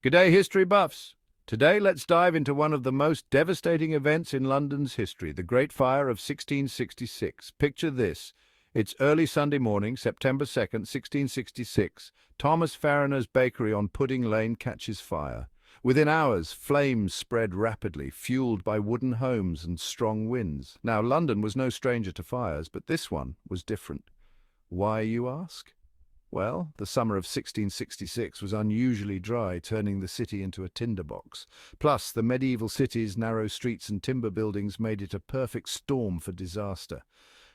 G'day, history buffs! Today, let's dive into one of the most devastating events in London's history, the Great Fire of 1666. Picture this. It's early Sunday morning, September 2nd, 1666. Thomas Farriner's bakery on Pudding Lane catches fire. Within hours, flames spread rapidly, fueled by wooden homes and strong winds. Now, London was no stranger to fires, but this one was different. Why, you ask? Well, the summer of 1666 was unusually dry, turning the city into a tinderbox. Plus, the medieval city's narrow streets and timber buildings made it a perfect storm for disaster.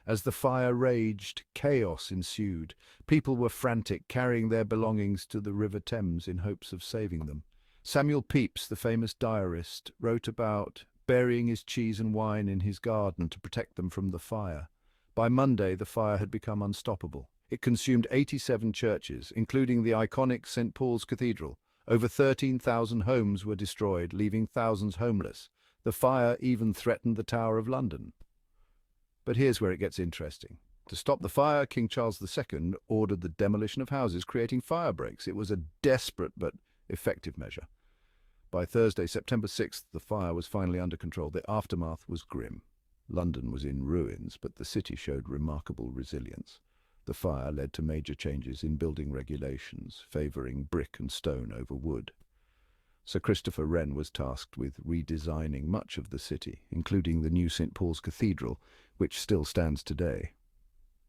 As the fire raged, chaos ensued. People were frantic, carrying their belongings to the River Thames in hopes of saving them. Samuel Pepys, the famous diarist, wrote about burying his cheese and wine in his garden to protect them from the fire. By Monday, the fire had become unstoppable. It consumed 87 churches, including the iconic St. Paul's Cathedral. Over 13,000 homes were destroyed, leaving thousands homeless. The fire even threatened the Tower of London. But here's where it gets interesting. To stop the fire, King Charles II ordered the demolition of houses, creating fire breaks. It was a desperate but effective measure. By Thursday, September 6th, the fire was finally under control. The aftermath was grim. London was in ruins, but the city showed remarkable resilience. The fire led to major changes in building regulations, favouring brick and stone over wood. Sir Christopher Wren was tasked with redesigning much of the city, including the new St. Paul's Cathedral, which still stands today.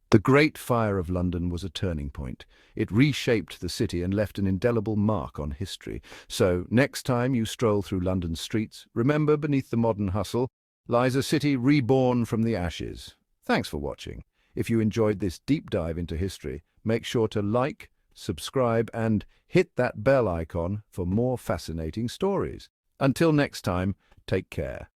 The Great Fire of London was a turning point. It reshaped the city and left an indelible mark on history. So, next time you stroll through London's streets, remember, beneath the modern hustle lies a city reborn from the ashes. Thanks for watching. If you enjoyed this deep dive into history, make sure to like, subscribe, and hit that bell icon for more fascinating stories. Until next time, take care.